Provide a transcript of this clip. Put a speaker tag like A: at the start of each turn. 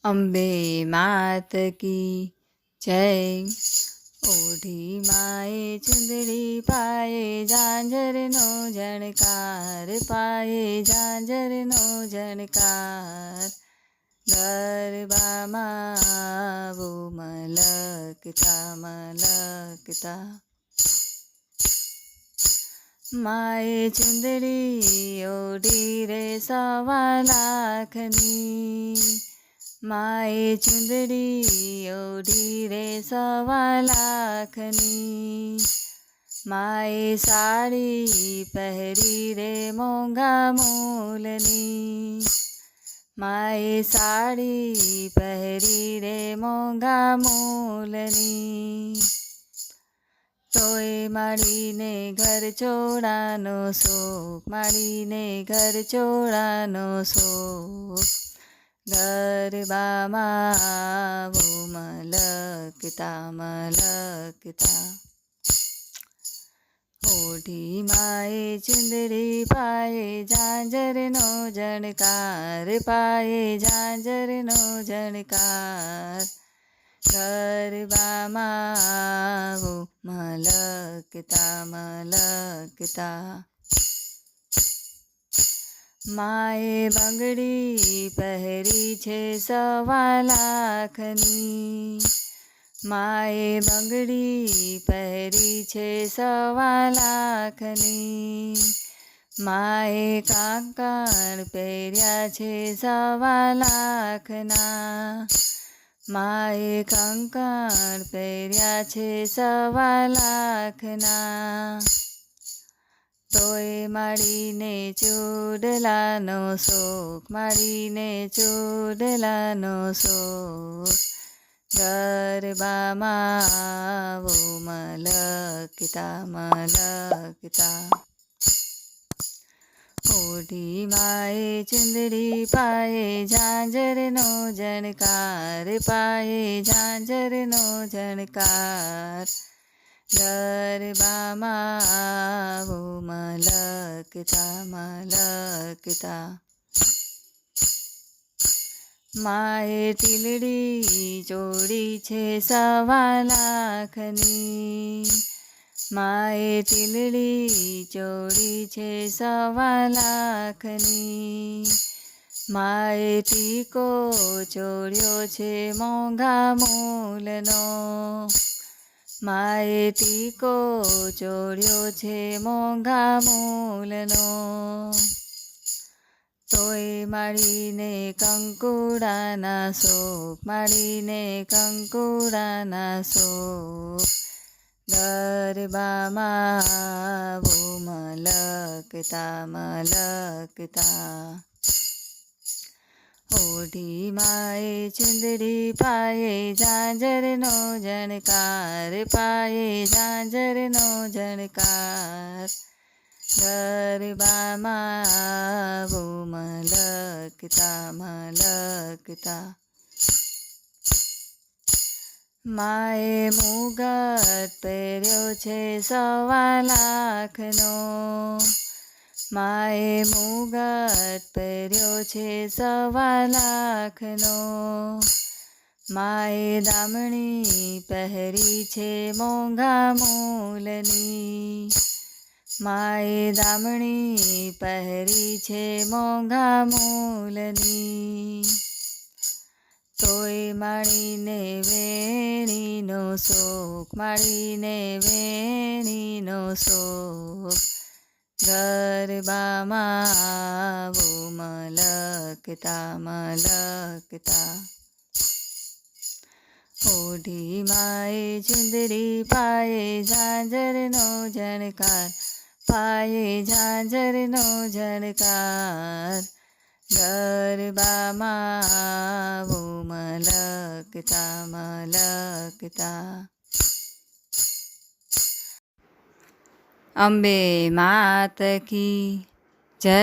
A: અંબે માત કી જય। ઓઢી માએ ચુંદડી પાયે ઝાંઝરનો ઝણકાર, પાયે ઝાંઝરનો ઝણકાર। ગરબામાં આવો મલકતા મલકતા, માએ ચુંદડી ઓઢી રે 1.25 લાખની, માએ ચુંદડી ઓઢી રે 1.25 લાખની। માએ સાડી પહેરી રે મોંઘા મૂલની, માએ સાડી પહેરી રે મોંઘા મૂલની। તોય માડીને ઘર ચોળાનો શોખ, માડીને ઘર ચોળાનો શોખ। ગરબામાં આવો મલકતા મલકતા, ઓઢી માએ ચુંદડી પાયે ઝાંઝરનો ઝણકાર, પાયે ઝાંઝરનો ઝણકાર। ગરબામાં આવો મલકતા મલકતા, માએ બંગડી પહેરી છે 1.25 લાખની, માએ બંગડી પહેરી છે 1.25 લાખની। માએ કાંકણ પહેર્યા છે 1.25 લાખના, માએ કંકણ પહેર્યા છે 1.25 લાખના। તોય માડીને ચૂડલાનો શોખ, માડીને ચૂડલાનો શોખ। ગરબામાં આવો મલકતા મલકતા, ઓઢી માએ ચુંદડી પાયે ઝાંઝરનો ઝણકાર, પાયે ઝાંઝરનો ઝણકાર। ગરબામાં આવો મલકતા મલકતા, માએ ટીલડી ચોળી છે 1.25 લાખની, માએ ટીલડી ચોળી છે 1.25 લાખની। માએ ટીકો ચોળ્યો છે મોંઘા મૂલનો, માએ ટીકો ચોળ્યો છે મોંઘા મૂલનો। તોય માડીને કંકુડાના શોખ, માડીને કંકુડાના શોખ। ગરબામાં આવો મલકતા મલકતા, ઓઢી માએ ચુંદડી પાયે ઝાંઝરનો ઝણકાર, પાયે ઝાંઝરનો ઝણકાર। ગરબામાં આવો મલકતા મલકતા, માએ મુગટ પહેર્યો છે 1.25 લાખનો, માએ મુગટ પહેર્યો છે 1.25 લાખનો। માએ દામણી પહેરી છે મોંઘા મૂલની, માએ દામણી પહેરી છે મોંઘા મૂલની। તોય માડીને વેણીનો શોખ, માડીને વેણીનો શોખ। ગરબામાં આવો મલકતા મલકતા, ઓઢી માએ ચુંદડી પાયે ઝાંઝરનો ઝણકાર, પાયે ઝાંઝરનો ઝણકાર। ગરબામાં આવો મલકતા મલકતા, અંબે માત કી જય।